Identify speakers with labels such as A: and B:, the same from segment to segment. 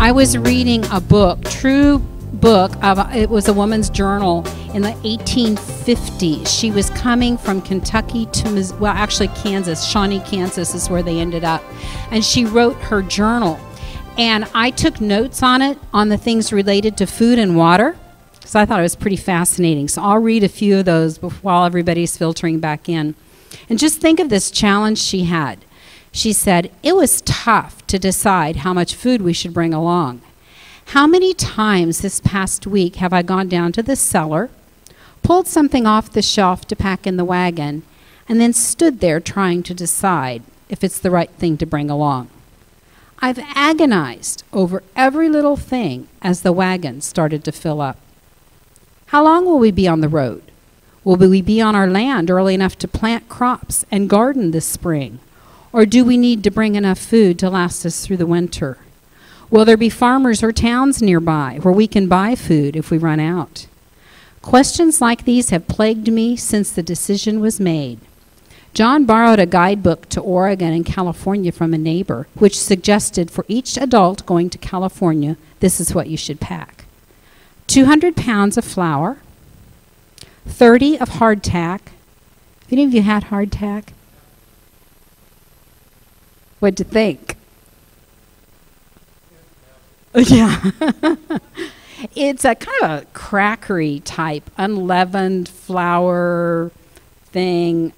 A: I was reading a book, true book, it was a woman's journal in the 1850s. She was coming from Kentucky to, well, actually Kansas. Shawnee, Kansas is where they ended up. And she wrote her journal. And I took notes on it, on the things related to food and water, because I thought it was pretty fascinating. So I'll read a few of those while everybody's filtering back in. And just think of this challenge she had. She said, it was tough to decide how much food we should bring along. How many times this past week have I gone down to the cellar, pulled something off the shelf to pack in the wagon, and then stood there trying to decide if it's the right thing to bring along? I've agonized over every little thing as the wagon started to fill up. How long will we be on the road? Will we be on our land early enough to plant crops and garden this spring? Or do we need to bring enough food to last us through the winter? Will there be farmers or towns nearby where we can buy food if we run out? Questions like these have plagued me since the decision was made. John borrowed a guidebook to Oregon and California from a neighbor, which suggested for each adult going to California, this is what you should pack. 200 pounds of flour, 30 of hardtack. Have any of you had hardtack? What'd you think? Yeah. It's a kind of a crackery type, unleavened flour thing.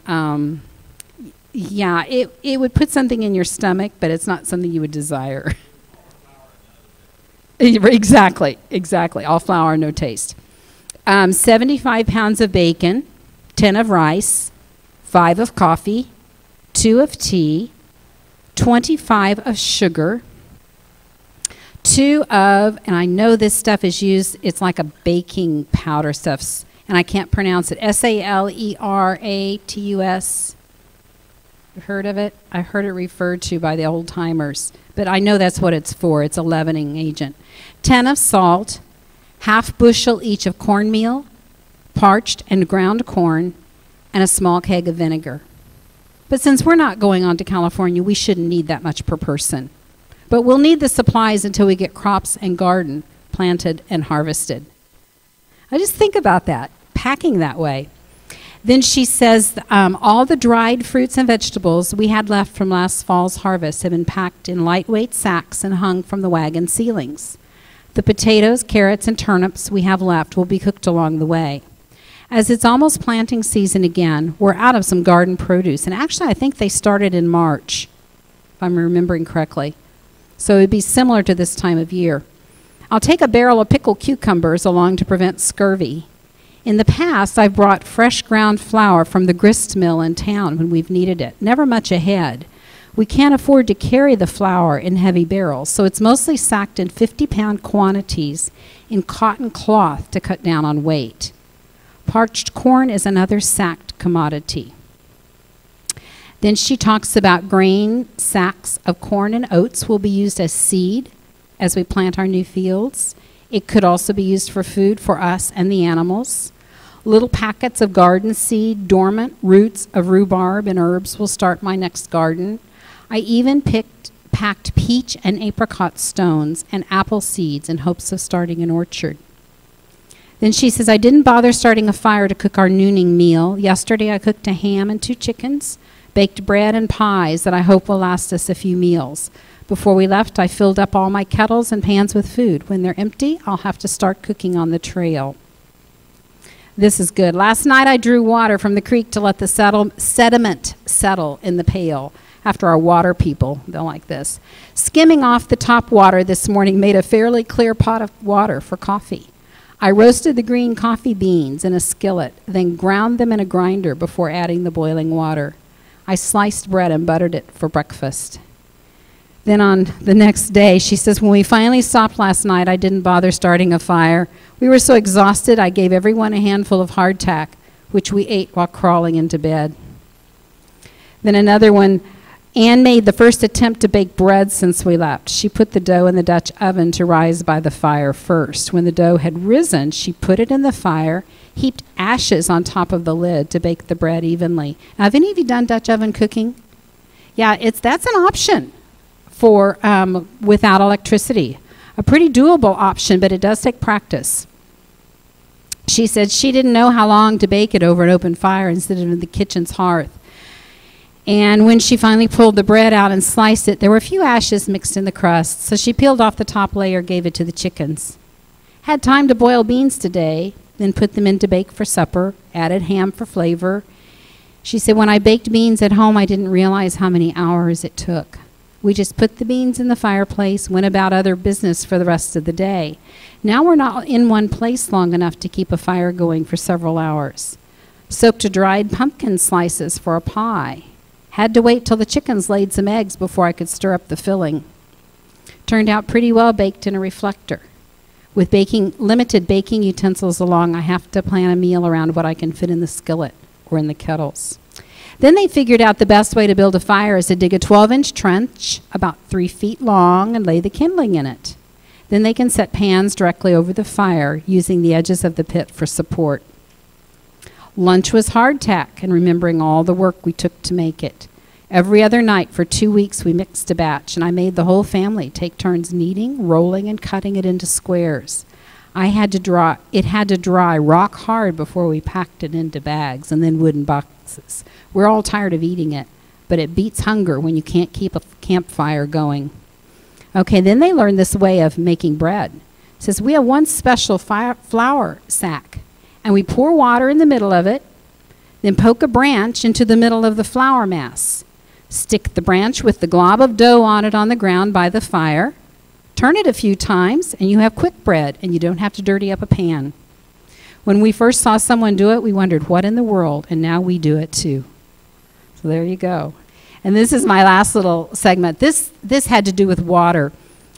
A: Yeah, it would put something in your stomach, but it's not something you would desire. Exactly. All flour, no taste. 75 pounds of bacon, 10 of rice, 5 of coffee, 2 of tea, 25 of sugar, 2 of, and I know this stuff is used, it's like a baking powder stuff, and I can't pronounce it, S-A-L-E-R-A-T-U-S. You've heard of it? I heard it referred to by the old timers, but I know that's what it's for. It's a leavening agent. 10 of salt, half bushel each of cornmeal, parched and ground corn, and a small keg of vinegar. But since we're not going on to California, we shouldn't need that much per person. But we'll need the supplies until we get crops and garden planted and harvested. I just think about that, packing that way. Then she says all the dried fruits and vegetables we had left from last fall's harvest have been packed in lightweight sacks and hung from the wagon ceilings. The potatoes, carrots, and turnips we have left will be cooked along the way. As it's almost planting season again, we're out of some garden produce. And actually, I think they started in March, if I'm remembering correctly. So it would be similar to this time of year. I'll take a barrel of pickled cucumbers along to prevent scurvy. In the past, I've brought fresh ground flour from the grist mill in town when we've needed it, never much ahead. We can't afford to carry the flour in heavy barrels, so it's mostly sacked in 50-pound quantities in cotton cloth to cut down on weight. Parched corn is another sacked commodity. Then she talks about grain sacks of corn and oats will be used as seed as we plant our new fields. It could also be used for food for us and the animals. Little packets of garden seed, dormant roots of rhubarb and herbs will start my next garden. I even packed peach and apricot stones and apple seeds in hopes of starting an orchard. Then she says, I didn't bother starting a fire to cook our nooning meal. Yesterday I cooked a ham and 2 chickens, baked bread and pies that I hope will last us a few meals. Before we left, I filled up all my kettles and pans with food. When they're empty, I'll have to start cooking on the trail. This is good. Last night I drew water from the creek to let the sediment settle in the pail. After our water people, they'll like this. Skimming off the top water this morning made a fairly clear pot of water for coffee. I roasted the green coffee beans in a skillet, then ground them in a grinder before adding the boiling water. I sliced bread and buttered it for breakfast. Then on the next day, she says, when we finally stopped last night, I didn't bother starting a fire. We were so exhausted, I gave everyone a handful of hardtack, which we ate while crawling into bed. Then another one, Anne made the first attempt to bake bread since we left. She put the dough in the Dutch oven to rise by the fire first. When the dough had risen, she put it in the fire, heaped ashes on top of the lid to bake the bread evenly. Now, have any of you done Dutch oven cooking? Yeah, that's an option for without electricity. A pretty doable option, but it does take practice. She said she didn't know how long to bake it over an open fire instead of the kitchen's hearth. And when she finally pulled the bread out and sliced it, there were a few ashes mixed in the crust, so she peeled off the top layer, gave it to the chickens. Had time to boil beans today, then put them in to bake for supper, added ham for flavor. She said, when I baked beans at home, I didn't realize how many hours it took. We just put the beans in the fireplace, went about other business for the rest of the day. Now we're not in one place long enough to keep a fire going for several hours. Soaked dried pumpkin slices for a pie. Had to wait till the chickens laid some eggs before I could stir up the filling. Turned out pretty well baked in a reflector. With limited baking utensils along, I have to plan a meal around what I can fit in the skillet or in the kettles. Then they figured out the best way to build a fire is to dig a 12-inch trench about 3 feet long and lay the kindling in it. Then they can set pans directly over the fire, using the edges of the pit for support. Lunch was hardtack, and remembering all the work we took to make it. Every other night for 2 weeks we mixed a batch, and I made the whole family take turns kneading, rolling, and cutting it into squares. It had to dry rock hard before we packed it into bags and then wooden boxes. We're all tired of eating it, but it beats hunger when you can't keep a campfire going. Okay, then they learned this way of making bread. It says we have one special flour sack, and we pour water in the middle of it, then poke a branch into the middle of the flour mass. Stick the branch with the glob of dough on it on the ground by the fire. Turn it a few times, and you have quick bread, and you don't have to dirty up a pan. When we first saw someone do it, we wondered, what in the world? And now we do it too. So there you go. And this is my last little segment. This had to do with water.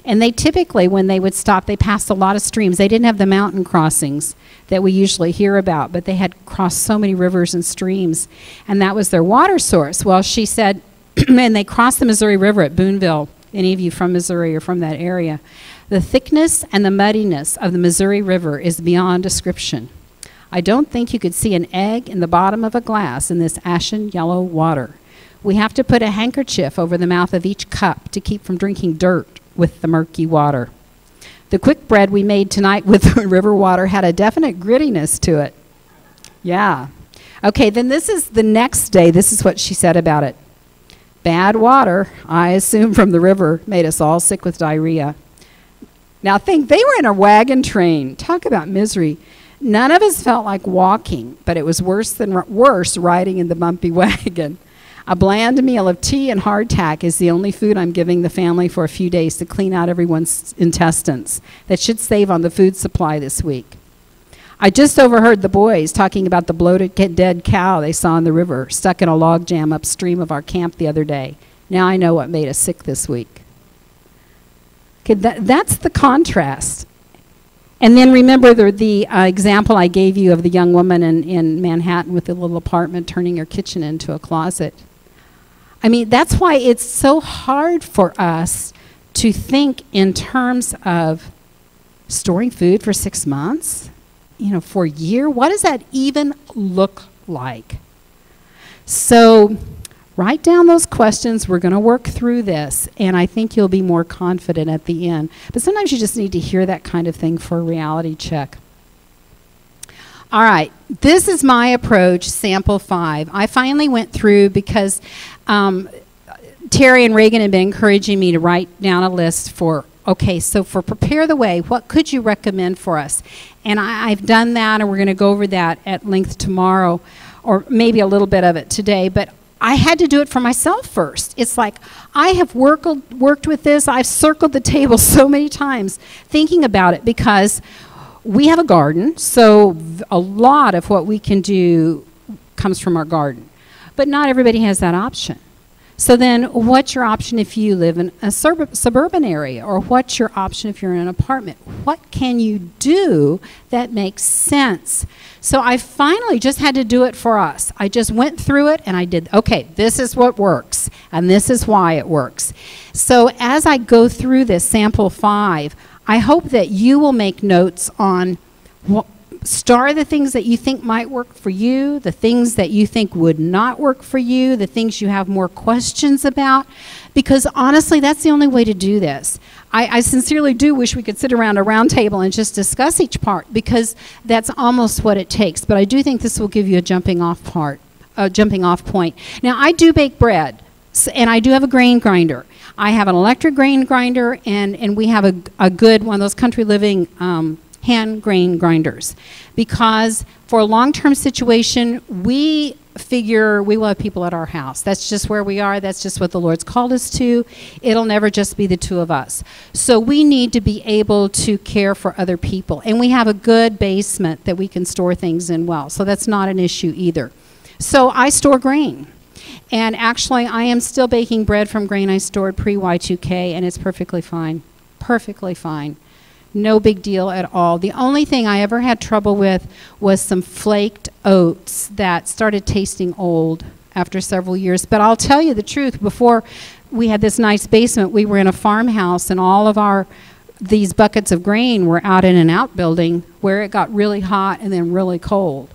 A: And they typically, when they would stop, they passed a lot of streams. They didn't have the mountain crossings that we usually hear about, but they had crossed so many rivers and streams, and that was their water source. Well, she said, and they crossed the Missouri River at Boonville. Any of you from Missouri or from that area. The thickness and the muddiness of the Missouri River is beyond description. I don't think you could see an egg in the bottom of a glass in this ashen yellow water. We have to put a handkerchief over the mouth of each cup to keep from drinking dirt with the murky water. The quick bread we made tonight with the river water had a definite grittiness to it. Yeah. Okay, then this is the next day. This is what she said about it. Bad water, I assume from the river, made us all sick with diarrhea. Now think, they were in a wagon train. Talk about misery. None of us felt like walking, but it was worse riding in the bumpy wagon. A bland meal of tea and hardtack is the only food I'm giving the family for a few days to clean out everyone's intestines. That should save on the food supply this week. I just overheard the boys talking about the bloated dead cow they saw in the river, stuck in a log jam upstream of our camp the other day. Now I know what made us sick this week. Okay, that's the contrast. And then remember the example I gave you of the young woman in Manhattan with the little apartment turning her kitchen into a closet. I mean, that's why it's so hard for us to think in terms of storing food for 6 months, for a year. What does that even look like? So write down those questions. We're going to work through this, and I think you'll be more confident at the end. But sometimes you just need to hear that kind of thing for a reality check. All right, this is my approach, sample 5. I finally went through because Terry and Reagan had been encouraging me to write down a list for, okay, so for Prepare the Way, what could you recommend for us? And I've done that, and we're going to go over that at length tomorrow, or maybe a little bit of it today, but I had to do it for myself first. It's like I have worked with this. I've circled the table so many times thinking about it because we have a garden, so a lot of what we can do comes from our garden. But not everybody has that option. So then what's your option if you live in a suburban area, or what's your option if you're in an apartment? What can you do that makes sense? So I finally just had to do it for us. I just went through it and I did, okay, this is what works and this is why it works. So as I go through this sample 5, I hope that you will make notes on star the things that you think might work for you, the things that you think would not work for you, the things you have more questions about, because honestly, that's the only way to do this. I sincerely do wish we could sit around a round table and just discuss each part, because that's almost what it takes. But I do think this will give you a jumping off point. Now, I do bake bread, and I do have a grain grinder. I have an electric grain grinder, and we have a good one of those country living hand grain grinders, because for a long-term situation, we figure we will have people at our house. That's just where we are. That's just what the Lord's called us to. It'll never just be the two of us. So we need to be able to care for other people. And we have a good basement that we can store things in well. So that's not an issue either. So I store grain. And actually, I am still baking bread from grain I stored pre-Y2K, and it's perfectly fine. Perfectly fine. No big deal at all. The only thing I ever had trouble with was some flaked oats that started tasting old after several years. But I'll tell you the truth, before we had this nice basement, we were in a farmhouse, and all of these buckets of grain were out in an outbuilding where it got really hot and then really cold.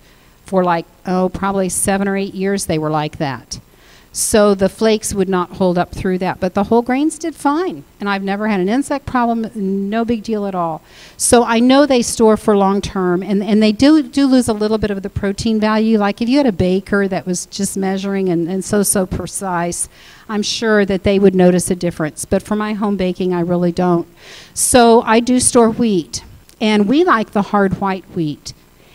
A: For probably 7 or 8 years they were like that. So the flakes would not hold up through that, but the whole grains did fine. And I've never had an insect problem, no big deal at all. So I know they store for long term, and they do lose a little bit of the protein value. Like if you had a baker that was just measuring and so precise, I'm sure that they would notice a difference. But for my home baking, I really don't. So I do store wheat, and we like the hard white wheat.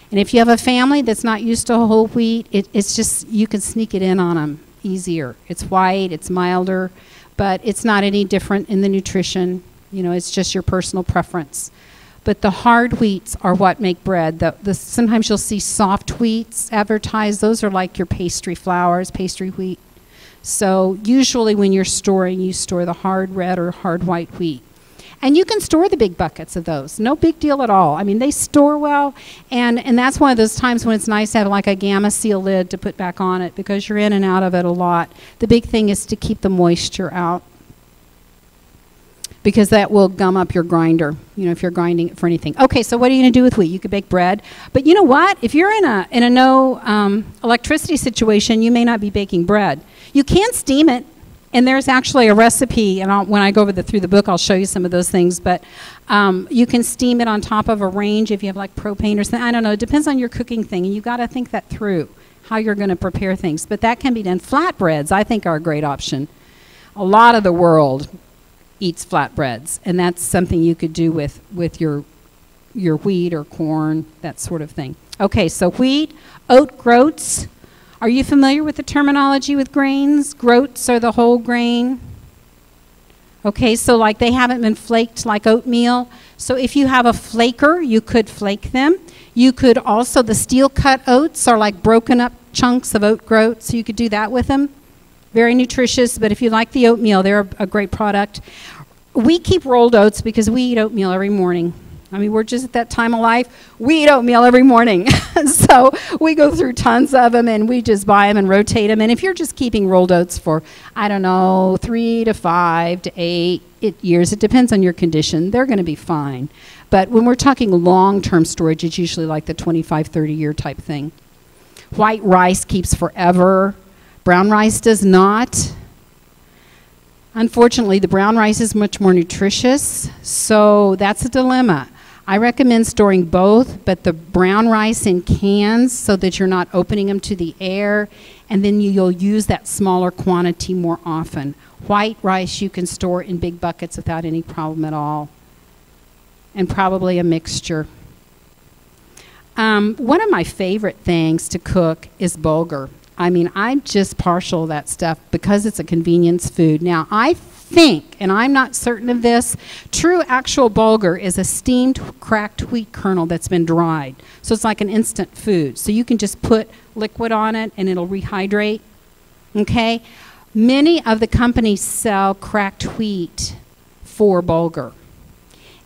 A: And if you have a family that's not used to whole wheat, it's just, you can sneak it in on them easier. It's white, it's milder, but it's not any different in the nutrition. You know, it's just your personal preference. But the hard wheats are what make bread. Sometimes you'll see soft wheats advertised. Those are like your pastry flours, pastry wheat. So usually when you're storing, you store the hard red or hard white wheat. And you can store the big buckets of those. No big deal at all. I mean, they store well, and that's one of those times when it's nice to have like a gamma seal lid to put back on it, because you're in and out of it a lot. The big thing is to keep the moisture out, because that will gum up your grinder, you know, if you're grinding it for anything. Okay, so what are you going to do with wheat? You could bake bread. But you know what? If you're in a no electricity situation, you may not be baking bread. You can steam it. And there's actually a recipe, and when I go through the book, I'll show you some of those things. But you can steam it on top of a range if you have like propane or something. I don't know. It depends on your cooking thing, and you've got to think that through, how you're going to prepare things. But that can be done. Flatbreads, I think, are a great option. A lot of the world eats flatbreads, and that's something you could do with your wheat or corn, that sort of thing. Okay, so wheat, oat groats. Are you familiar with the terminology with grains? Groats are the whole grain. Okay, so like they haven't been flaked like oatmeal. So if you have a flaker, you could flake them. You could also, the steel cut oats are like broken up chunks of oat groats, so you could do that with them. Very nutritious, but if you like the oatmeal, they're a great product. We keep rolled oats because we eat oatmeal every morning. I mean, we're just at that time of life. We eat oatmeal every morning. So we go through tons of them, and we just buy them and rotate them. And if you're just keeping rolled oats for, I don't know, 3 to 5 to 8 years, it depends on your condition, they're going to be fine. But when we're talking long-term storage, it's usually like the 25, 30-year type thing. White rice keeps forever. Brown rice does not. Unfortunately, the brown rice is much more nutritious, so that's a dilemma. I recommend storing both, but the brown rice in cans so that you're not opening them to the air, and then you'll use that smaller quantity more often. White rice you can store in big buckets without any problem at all, and probably a mixture. One of my favorite things to cook is bulgur. I mean, I'm just partial to that stuff because it's a convenience food. Now, I think, and I'm not certain of this, true actual bulgur is a steamed cracked wheat kernel that's been dried. So it's like an instant food. So you can just put liquid on it and it'll rehydrate. Okay? Many of the companies sell cracked wheat for bulgur.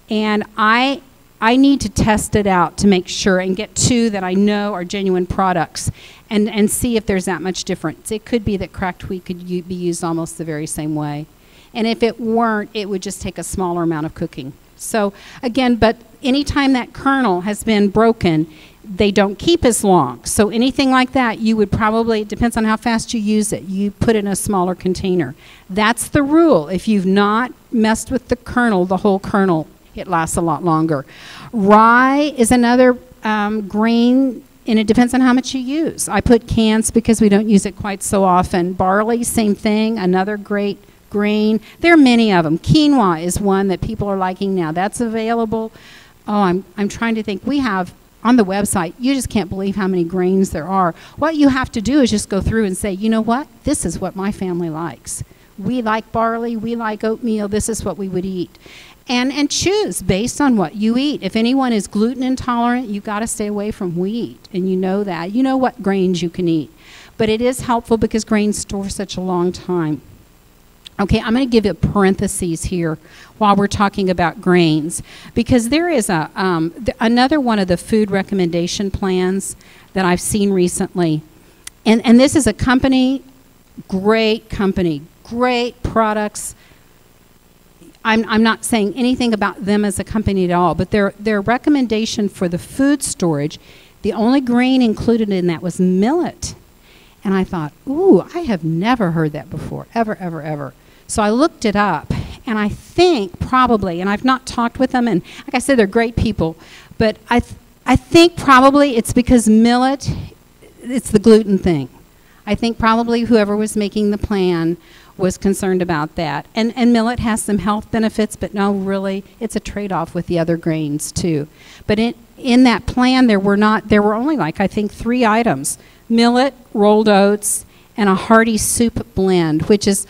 A: And I need to test it out to make sure and get two that I know are genuine products and see if there's that much difference. It could be that cracked wheat could be used almost the very same way. And if it weren't, it would just take a smaller amount of cooking. So again, but anytime that kernel has been broken, they don't keep as long. So anything like that, you would probably, it depends on how fast you use it, you put it in a smaller container. That's the rule. If you've not messed with the kernel, the whole kernel, it lasts a lot longer. Rye is another grain, and it depends on how much you use. I put cans because we don't use it quite so often. Barley, same thing, another great grain. There are many of them. Quinoa is one that people are liking now. That's available. Oh, I'm trying to think. We have on the website, you just can't believe how many grains there are. What you have to do is just go through and say, you know what? This is what my family likes. We like barley. We like oatmeal. This is what we would eat. And choose based on what you eat. If anyone is gluten intolerant, you've got to stay away from wheat. And you know that. You know what grains you can eat. But it is helpful because grains store such a long time. Okay, I'm going to give you parentheses here while we're talking about grains, because there is another one of the food recommendation plans that I've seen recently. And this is a company, great products. I'm not saying anything about them as a company at all, but their recommendation for the food storage, the only grain included in that was millet. And I thought, ooh, I have never heard that before, ever, ever, ever. So I looked it up, and I think probably, and I've not talked with them, and like I said, they're great people, but I think probably it's because millet, it's the gluten thing. I think probably whoever was making the plan was concerned about that. And millet has some health benefits, but no, really, it's a trade-off with the other grains too. But in that plan, there were only like, I think, 3 items: millet, rolled oats, and a hearty soup blend, which is,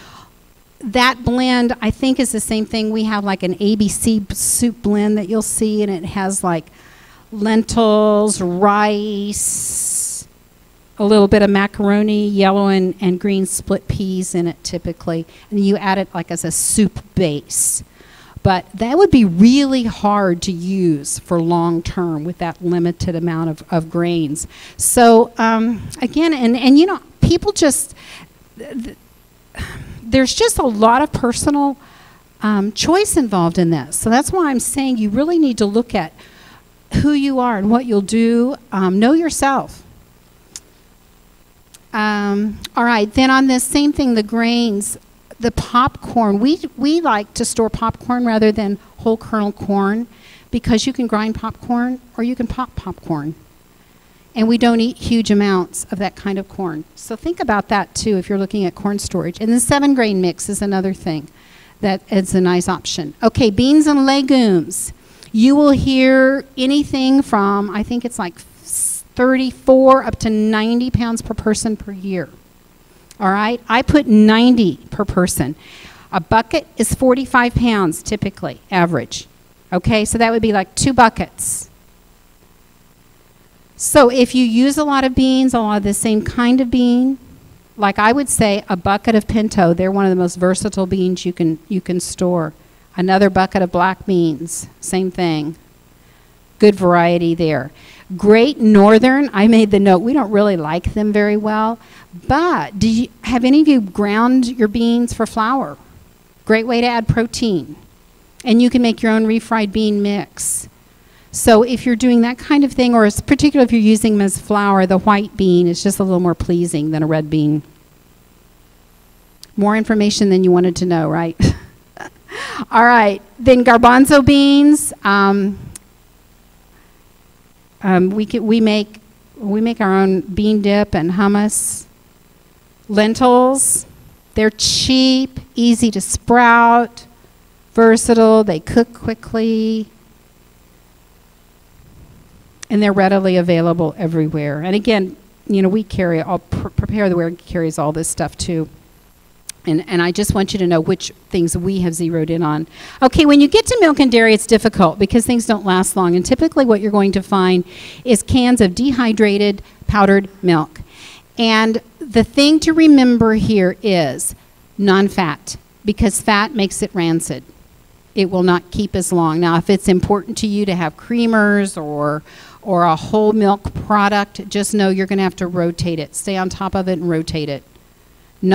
A: that blend, I think, is the same thing. We have like an ABC soup blend that you'll see, and it has like lentils, rice, a little bit of macaroni, yellow and green split peas in it typically. And you add it like as a soup base. But that would be really hard to use for long term with that limited amount of grains. So again, and you know, people just... there's just a lot of personal choice involved in this. So that's why I'm saying you really need to look at who you are and what you'll do. Know yourself. All right, then on this same thing, the grains, the popcorn. We like to store popcorn rather than whole kernel corn because you can grind popcorn or you can pop popcorn. And we don't eat huge amounts of that kind of corn. So think about that too if you're looking at corn storage. And the 7-grain mix is another thing that is a nice option. Okay, beans and legumes. You will hear anything from, I think it's like 34 up to 90 pounds per person per year. All right, I put 90 per person. A bucket is 45 pounds typically, average. Okay, so that would be like 2 buckets. So if you use a lot of beans, a lot of the same kind of bean, like I would say a bucket of pinto, they're one of the most versatile beans you can store. Another bucket of black beans, same thing. Good variety there. Great Northern, I made the note, we don't really like them very well, but have any of you ground your beans for flour? Great way to add protein. And you can make your own refried bean mix. So if you're doing that kind of thing, or particularly if you're using them as flour, the white bean is just a little more pleasing than a red bean. More information than you wanted to know, right? All right, then garbanzo beans. We make our own bean dip and hummus. Lentils, they're cheap, easy to sprout, versatile, they cook quickly. And they're readily available everywhere. And again, you know, we carry Prepare the Wear carries all this stuff too. And I just want you to know which things we have zeroed in on. Okay, when you get to milk and dairy, it's difficult because things don't last long. And typically what you're going to find is cans of dehydrated powdered milk. And the thing to remember here is non-fat, because fat makes it rancid. It will not keep as long. Now, if it's important to you to have creamers or a whole milk product, just know you're going to have to rotate it. Stay on top of it and rotate it. The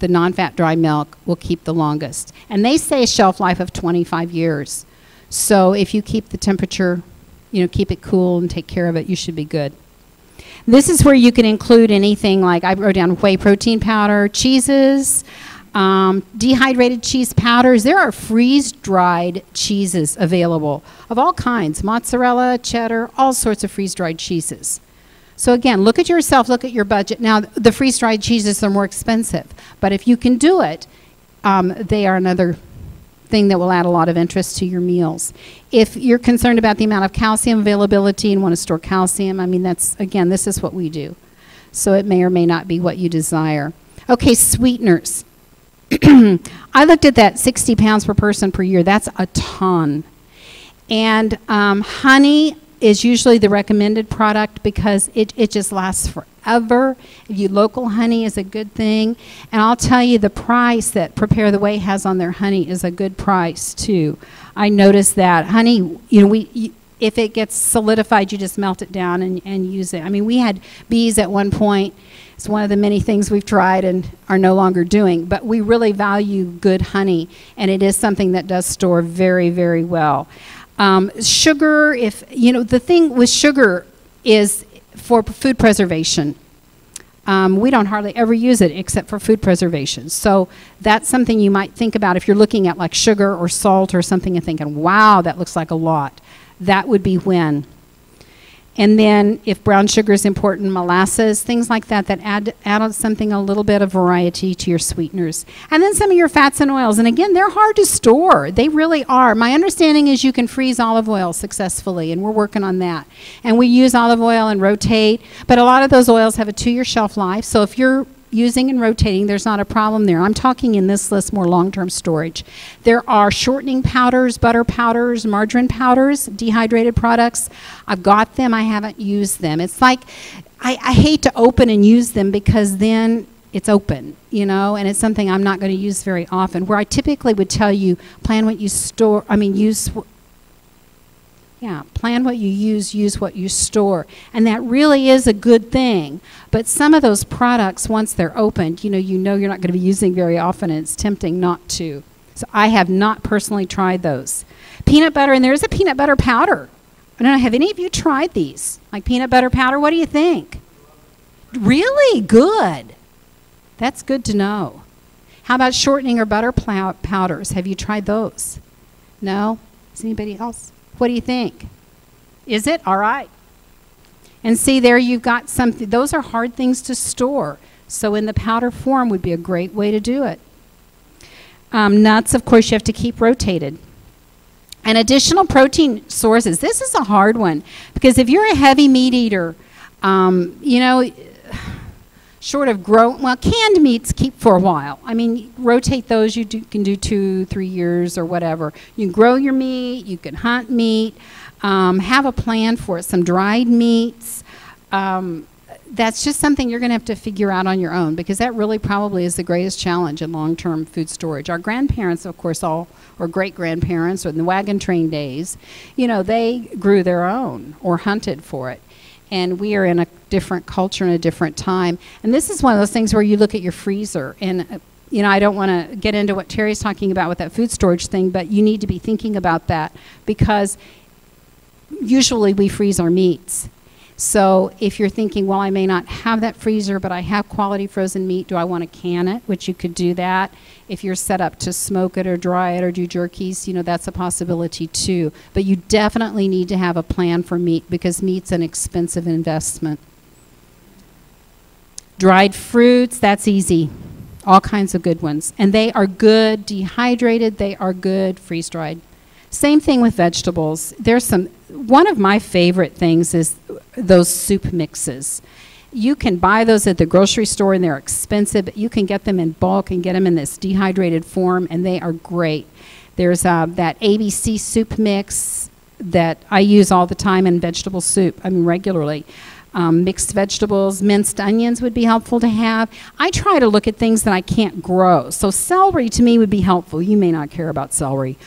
A: non-fat dry milk will keep the longest. And they say a shelf life of 25 years. So if you keep the temperature keep it cool and take care of it, you should be good. This is where you can include anything like I wrote down whey protein powder, cheeses, dehydrated cheese powders. There are freeze-dried cheeses available of all kinds, mozzarella, cheddar, all sorts of freeze-dried cheeses. So again, look at yourself, look at your budget. Now, the freeze-dried cheeses are more expensive, but if you can do it, they are another thing that will add a lot of interest to your meals. If you're concerned about the amount of calcium availability and want to store calcium, I mean, again, this is what we do. So it may or may not be what you desire. Okay, sweeteners. I looked at that 60 pounds per person per year. That's a ton. And honey is usually the recommended product because it just lasts forever. Local honey is a good thing. And I'll tell you, the price that Prepare the Way has on their honey is a good price too. I noticed that. Honey, if it gets solidified, you just melt it down and use it. I mean, we had bees at one point. It's one of the many things we've tried and are no longer doing. But we really value good honey, and it is something that does store very, very well. Sugar, the thing with sugar is for food preservation. We don't hardly ever use it except for food preservation. So that's something you might think about if you're looking at like sugar or salt or something and thinking, wow, that looks like a lot. That would be when. And then if brown sugar is important, molasses, things like that add something, a little bit of variety to your sweeteners. And then some of your fats and oils. And again, they're hard to store. They really are. My understanding is you can freeze olive oil successfully, and we're working on that. And we use olive oil and rotate, but a lot of those oils have a 2-year shelf life. So if you're using and rotating, there's not a problem there. I'm talking in this list more long-term storage. There are shortening powders, butter powders, margarine powders, dehydrated products. I've got them. I haven't used them. It's like I hate to open and use them because then it's open, and it's something I'm not going to use very often. Where I typically would tell you, plan what you store, plan what you use what you store. And that really is a good thing. But some of those products, once they're opened, you're not going to be using very often, and it's tempting not to. So I have not personally tried those. Peanut butter, and there's a peanut butter powder. I don't know, have any of you tried these? Like peanut butter powder, what do you think? Really? Good. That's good to know. How about shortening or butter powders? Have you tried those? No? Is anybody else? What do you think? Is it? All right. And see, there you've got something. Those are hard things to store. So in the powder form would be a great way to do it. Nuts, of course, you have to keep rotated. And additional protein sources. This is a hard one because if you're a heavy meat eater, short of canned meats keep for a while. I mean, rotate those. Can do 2-3 years or whatever. You can grow your meat. You can hunt meat. Have a plan for it. Some dried meats. That's just something you're going to have to figure out on your own because that really probably is the greatest challenge in long-term food storage. Our grandparents, of course, or great-grandparents, or in the wagon train days, they grew their own or hunted for it. And we are in a different culture and a different time. And this is one of those things where you look at your freezer. And, I don't want to get into what Terry's talking about with that food storage thing, but you need to be thinking about that because usually we freeze our meats. So if you're thinking, well, I may not have that freezer, but I have quality frozen meat, do I want to can it? Which you could do that. If you're set up to smoke it or dry it or do jerkies, that's a possibility too. But you definitely need to have a plan for meat because meat's an expensive investment. Dried fruits, that's easy. All kinds of good ones. And they are good dehydrated. They are good freeze-dried. Same thing with vegetables. One of my favorite things is those soup mixes. You can buy those at the grocery store and they're expensive, but you can get them in bulk and get them in this dehydrated form and they are great. There's that ABC soup mix that I use all the time in vegetable soup, regularly. Mixed vegetables, minced onions would be helpful to have. I try to look at things that I can't grow. So celery to me would be helpful. You may not care about celery.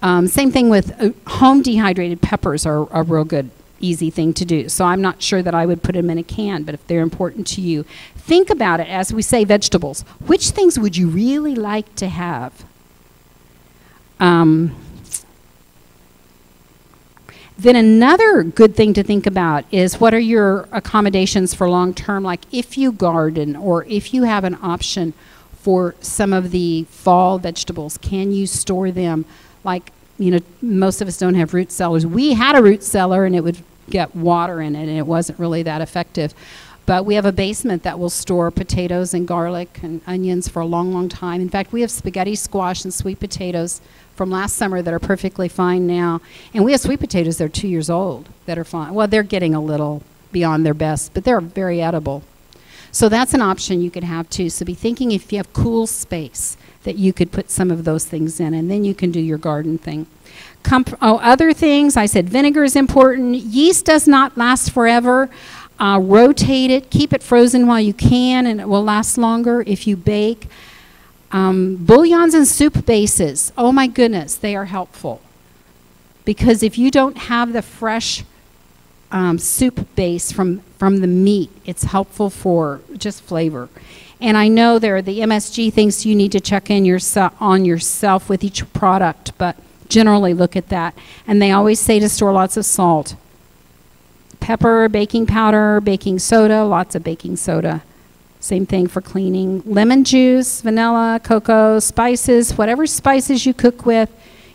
A: Same thing with home dehydrated peppers are a real good, easy thing to do. So I'm not sure that I would put them in a can, but if they're important to you, think about it as we say vegetables. Which things would you really like to Then another good thing to think about is what are your accommodations for long term, like if you garden or if you have an option for some of the fall vegetables, can you store them? Like, you know, most of us don't have root cellars. We had a root cellar and it would get water in it and it wasn't really that effective. But we have a basement that will store potatoes and garlic and onions for a long, long time. In fact, we have spaghetti squash and sweet potatoes from last summer that are perfectly fine now. And we have sweet potatoes that are 2 years old that are fine. Well, they're getting a little beyond their best, but they're very edible. So that's an option you could have too. So be thinking if you have cool space that you could put some of those things in, and then you can do your garden thing. Other things, I said vinegar is important. Yeast does not last forever. Rotate it, keep it frozen while you can, and it will last longer if you bake. Bouillons and soup bases, oh my goodness, they are helpful. Because if you don't have the fresh soup base from the meat, it's helpful for just flavor. And I know there are the MSG things you need to check in on yourself with each product, but generally look at that. And they always say to store lots of salt. Pepper, baking powder, baking soda, lots of baking soda. Same thing for cleaning. Lemon juice, vanilla, cocoa, spices, whatever spices you cook with,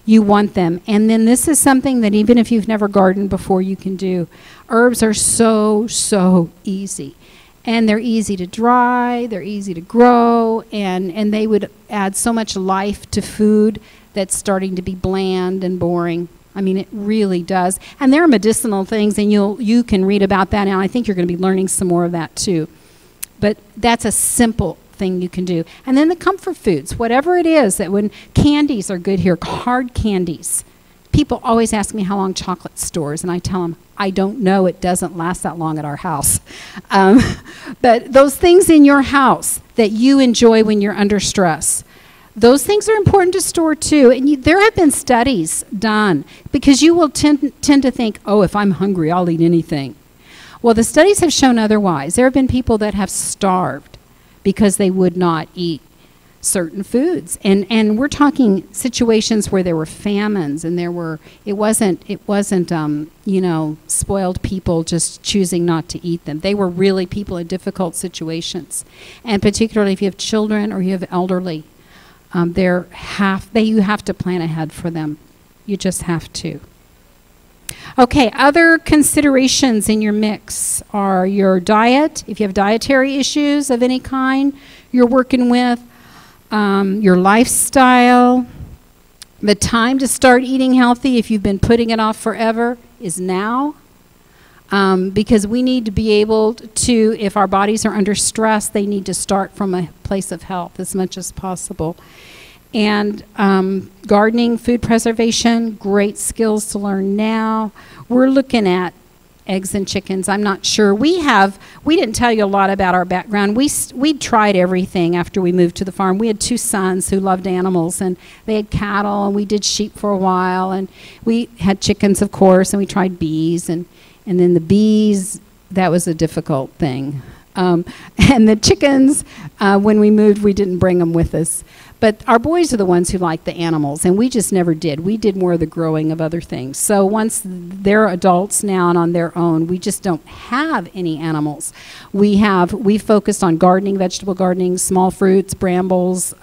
A: you want them. And then this is something that even if you've never gardened before, you can do. Herbs are so, so easy. And they're easy to dry, they're easy to grow, and they would add so much life to food that's starting to be bland and boring. I mean, it really does. And there are medicinal things, and you can read about that, and I think you're going to be learning some more of that too. But that's a simple thing you can do. And then the comfort foods, whatever it is, that when candies are good here, hard candies. People always ask me how long chocolate stores, and I tell them, I don't know, it doesn't last that long at our house. But those things in your house that you enjoy when you're under stress, those things are important to store too. And there have been studies done because you will tend to think, oh, if I'm hungry, I'll eat anything. Well, the studies have shown otherwise. There have been people that have starved because they would not eat certain foods. And we're talking situations where there were famines and it wasn't you know, spoiled people just choosing not to eat them. They were really people in difficult situations. And particularly if you have children or you have elderly, you have to plan ahead for them. You just have to. Okay, other considerations in your mix are your diet, if you have dietary issues of any kind you're working with, your lifestyle, the time to start eating healthy if you've been putting it off forever is now. Because we need to be able to, if our bodies are under stress, they need to start from a place of health as much as possible. And gardening, food preservation, great skills to learn now. We're looking at eggs and chickens. I'm not sure. We didn't tell you a lot about our background. We tried everything after we moved to the farm. We had 2 sons who loved animals, and they had cattle, and we did sheep for a while, and we had chickens, of course, and we tried bees, and then the bees, that was a difficult thing. And the chickens, when we moved, we didn't bring them with us. But our boys are the ones who like the animals, and we just never did. We did more of the growing of other things. So once they're adults now and on their own, we just don't have any animals. We focused on gardening, vegetable gardening, small fruits, brambles,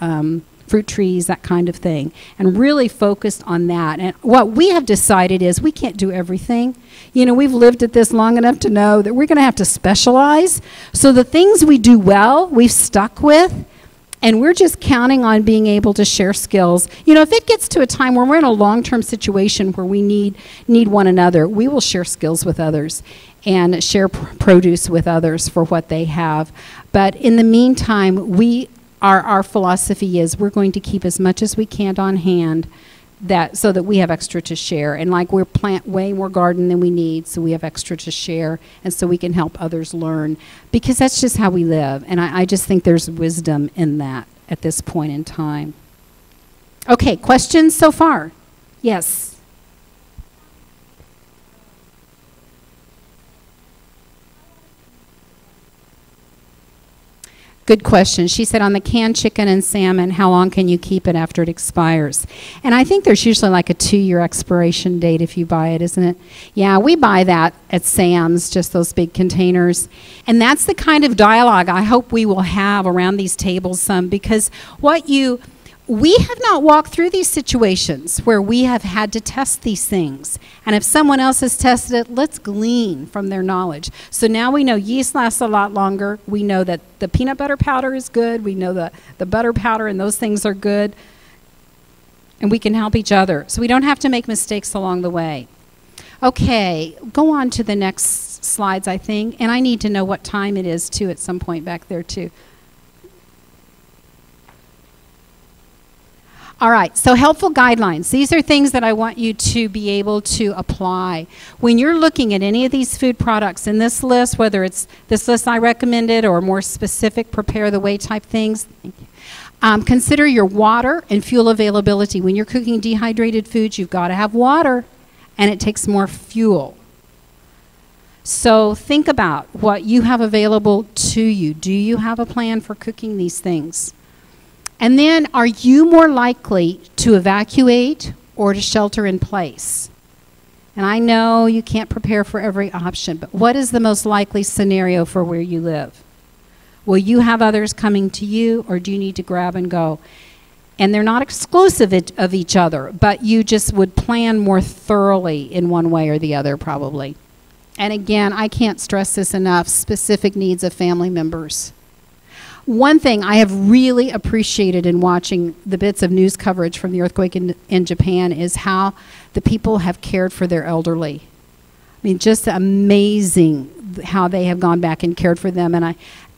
A: fruit trees, that kind of thing, and really focused on that. And what we have decided is we can't do everything. You know, we've lived at this long enough to know that we're going to have to specialize. So the things we do well, we've stuck with, and we're just counting on being able to share skills. You know, if it gets to a time where we're in a long-term situation where we need one another, we will share skills with others and share produce with others for what they have. But in the meantime, our philosophy is we're going to keep as much as we can on hand so that we have extra to share. And like we're plant way more garden than we need, so we have extra to share, and so we can help others learn. Because that's just how we live. And I just think there's wisdom in that at this point in time. Okay, questions so far? Yes. Good question. She said on the canned chicken and salmon, how long can you keep it after it expires? And I think there's usually like a 2-year expiration date if you buy it, isn't it? Yeah, we buy that at Sam's, just those big containers. And that's the kind of dialogue I hope we will have around these tables some, because we have not walked through these situations where we have had to test these things. And if someone else has tested it, let's glean from their knowledge. So now we know yeast lasts a lot longer. We know that the peanut butter powder is good. We know the butter powder and those things are good. And we can help each other. So we don't have to make mistakes along the way. Okay, go on to the next slides, I think. And I need to know what time it is, too, at some point back there, too. All right, so helpful guidelines. These are things that I want you to be able to apply. When you're looking at any of these food products in this list, whether it's this list I recommended or more specific prepare the way type things, consider your water and fuel availability. When you're cooking dehydrated foods, you've got to have water, and it takes more fuel. So think about what you have available to you. Do you have a plan for cooking these things? And then, are you more likely to evacuate or to shelter in place? And I know you can't prepare for every option, but what is the most likely scenario for where you live? Will you have others coming to you, or do you need to grab and go? And they're not exclusive of each other, but you just would plan more thoroughly in one way or the other, probably. And again, I can't stress this enough, specific needs of family members. One thing I have really appreciated in watching the bits of news coverage from the earthquake in Japan is how the people have cared for their elderly. I mean, just amazing how they have gone back and cared for them.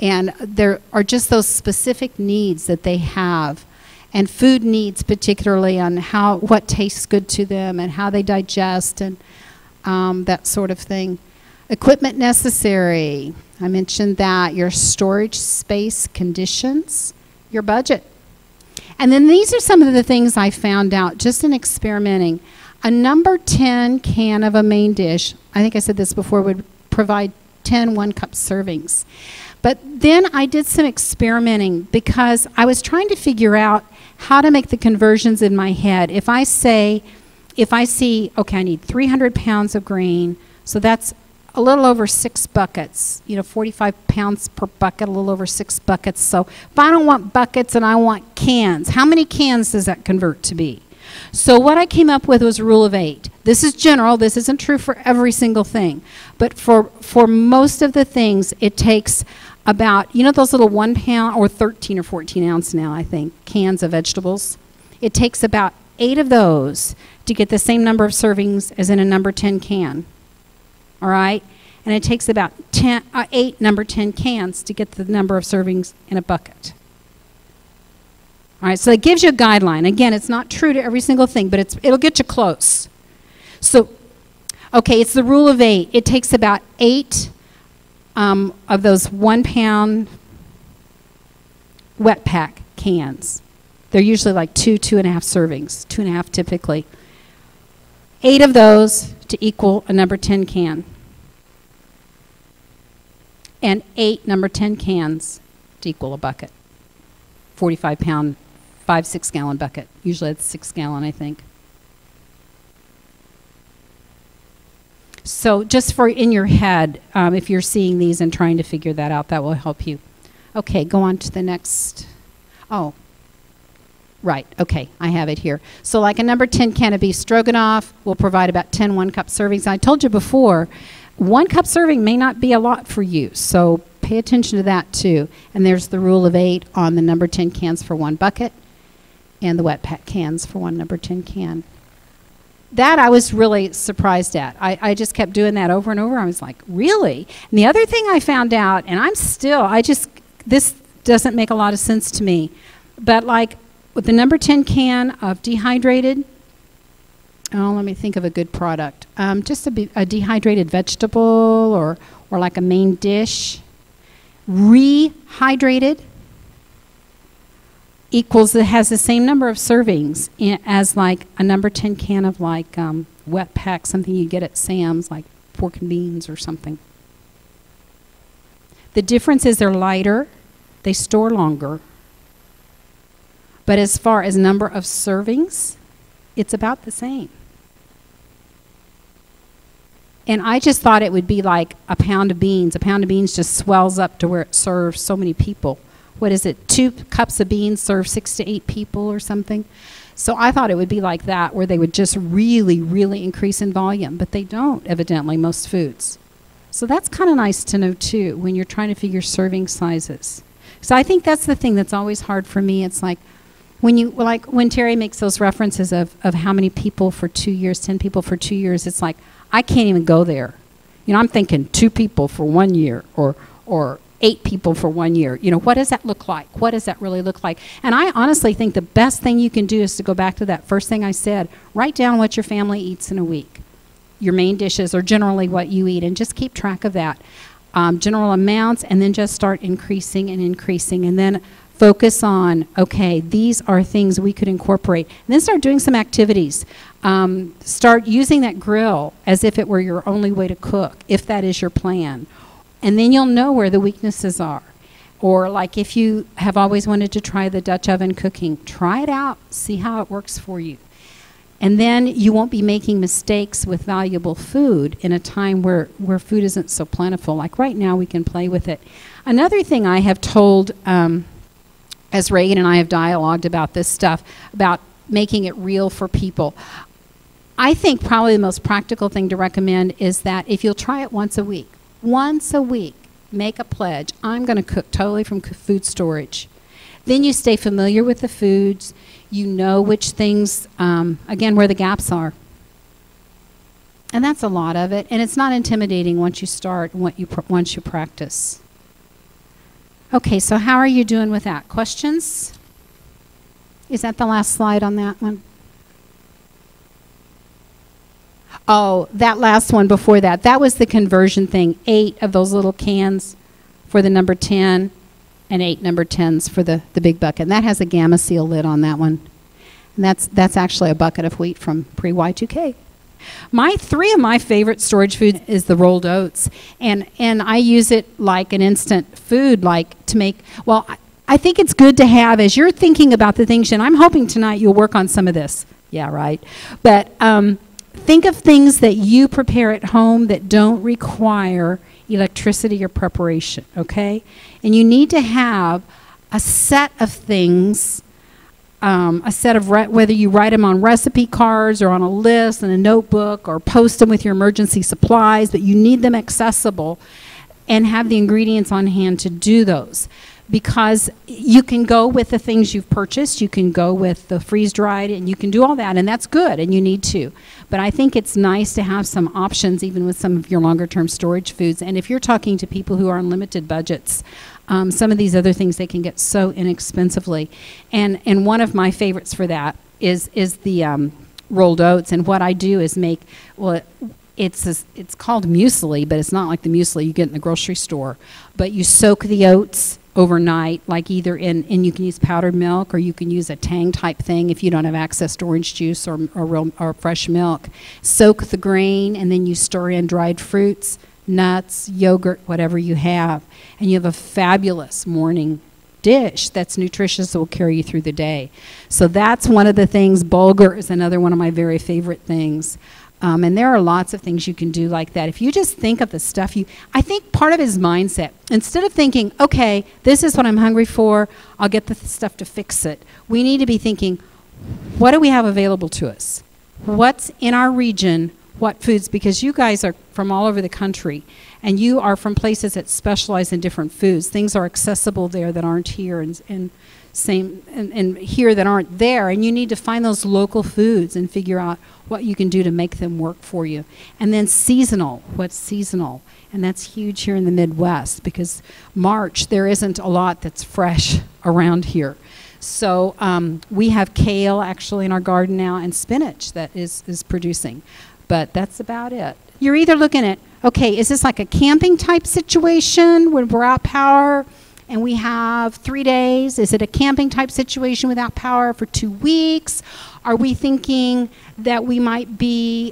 A: And there are just those specific needs that they have, and food needs particularly on what tastes good to them and how they digest and that sort of thing. Equipment necessary. I mentioned that. Your storage space conditions, your budget. And then these are some of the things I found out just in experimenting. A number 10 can of a main dish, I think I said this before, would provide 10 1-cup servings. But then I did some experimenting because I was trying to figure out how to make the conversions in my head. If I see, okay, I need 300 pounds of grain, so that's a little over 6 buckets, 45 pounds per bucket, a little over 6 buckets. So if I don't want buckets and I want cans, how many cans does that convert to be? So what I came up with was a rule of 8. This is general. This isn't true for every single thing. But for most of the things, it takes about, those little 1 pound or 13 or 14 ounce now, I think, cans of vegetables. It takes about 8 of those to get the same number of servings as in a number 10 can. All right? And it takes about 8 number 10 cans to get the number of servings in a bucket. All right, so it gives you a guideline. Again, it's not true to every single thing, but it'll get you close. So, okay, it's the rule of 8. It takes about 8 of those 1 pound wet pack cans. They're usually like 2.5 servings, 2.5 typically. 8 of those to equal a number 10 can. And 8 number 10 cans to equal a bucket. 45 pound, 6 gallon bucket. Usually it's 6 gallon, I think. So just for in your head, if you're seeing these and trying to figure that out, that will help you. Okay, go on to the next. Oh, right, okay, I have it here. So like a number 10 can of beef stroganoff will provide about 10 1-cup servings. I told you before, 1-cup serving may not be a lot for you, so pay attention to that too. And there's the rule of 8 on the number 10 cans for 1 bucket and the wet pack cans for 1 number 10 can. That I was really surprised at. I just kept doing that over and over. I was like, really? And the other thing I found out, and this doesn't make a lot of sense to me, but like with the number 10 can of dehydrated, let me think of a good product. Just a dehydrated vegetable or like a main dish. Rehydrated equals, it has the same number of servings as like a number 10 can of like wet pack, something you get at Sam's, like pork and beans or something. The difference is they're lighter They store longer. But as far as number of servings, it's about the same. And I just thought it would be like a pound of beans. A pound of beans just swells up to where it serves so many people. What is it? 2 cups of beans serve 6 to 8 people or something. So I thought it would be like that, where they would just really, really increase in volume. But they don't, evidently, most foods. So that's kind of nice to know, too, when you're trying to figure serving sizes. So I think that's the thing that's always hard for me. It's like when Terry makes those references of how many people for 2 years, 10 people for 2 years, it's like, I can't even go there. I'm thinking 2 people for 1 year or 8 people for 1 year. What does that look like? What does that really look like? And I honestly think the best thing you can do is to go back to that first thing I said. Write down what your family eats in a week. Your main dishes, or generally what you eat, and just keep track of that. General amounts, and then just start increasing and increasing. And then focus on, okay, these are things we could incorporate. And then start doing some activities. Start using that grill as if it were your only way to cook, if that is your plan. And then you'll know where the weaknesses are. Or like if you have always wanted to try the Dutch oven cooking, try it out, see how it works for you. And then you won't be making mistakes with valuable food in a time where food isn't so plentiful. Like right now, we can play with it. Another thing I have told, as Reagan and I have dialogued about this stuff, about making it real for people, I think probably the most practical thing to recommend is that if you'll try it once a week, make a pledge. I'm going to cook totally from food storage. Then you stay familiar with the foods. You know which things, again, where the gaps are. And that's a lot of it. And it's not intimidating once you start, once you practice. Okay, so how are you doing with that? Questions? Is that the last slide on that one? Oh, that last one before that. That was the conversion thing. 8 of those little cans for the number 10 and 8 number 10s for the big bucket. And that has a Gamma Seal lid on that one. And that's actually a bucket of wheat from pre-Y2K. 3 of my favorite storage foods is the rolled oats. And I use it like an instant food, like to make, well, I think it's good to have as you're thinking about the things, and I'm hoping tonight you'll work on some of this. Yeah, right. But think of things that you prepare at home that don't require electricity or preparation, okay? And you need to have a set of things, whether you write them on recipe cards or on a list and a notebook or post them with your emergency supplies, but you need them accessible and have the ingredients on hand to do those. Because you can go with the things you've purchased, you can go with the freeze-dried, and you can do all that, and that's good, and you need to. But I think it's nice to have some options, even with some of your longer-term storage foods. And if you're talking to people who are on limited budgets, some of these other things they can get so inexpensively. And one of my favorites for that is the rolled oats. And what I do is make, well, it's called muesli, but it's not like the muesli you get in the grocery store. But you soak the oats overnight, like either and you can use powdered milk, or you can use a Tang type thing if you don't have access to orange juice or fresh milk. Soak the grain, and then you stir in dried fruits, nuts, yogurt, whatever you have, and you have a fabulous morning dish that's nutritious that will carry you through the day. So that's one of the things. Bulgur is another one of my very favorite things. And there are lots of things you can do like that. If you just think of the stuff I think part of it is mindset. Instead of thinking, okay, this is what I'm hungry for, I'll get the stuff to fix it. We need to be thinking, what do we have available to us? What's in our region? What foods? Because you guys are from all over the country, and you are from places that specialize in different foods. Things are accessible there that aren't here, and here that aren't there, and you need to find those local foods and figure out what you can do to make them work for you. And then seasonal, what's seasonal? And that's huge here in the Midwest, because March, there isn't a lot that's fresh around here. So we have kale actually in our garden now, and spinach that is producing. But that's about it. You're either looking at, okay, is this like a camping type situation when we're out power and we have 3 days? Is it a camping type situation without power for 2 weeks? Are we thinking that we might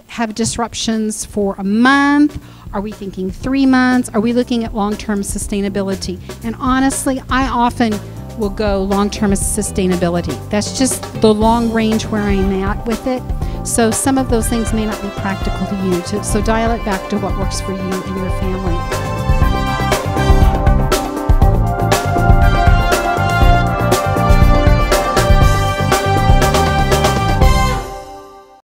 A: have disruptions for a month? Are we thinking 3 months? Are we looking at long-term sustainability? And honestly, I often will go long-term sustainability. That's just the long range where I'm at with it. So some of those things may not be practical to you. So dial it back to what works for you and your family.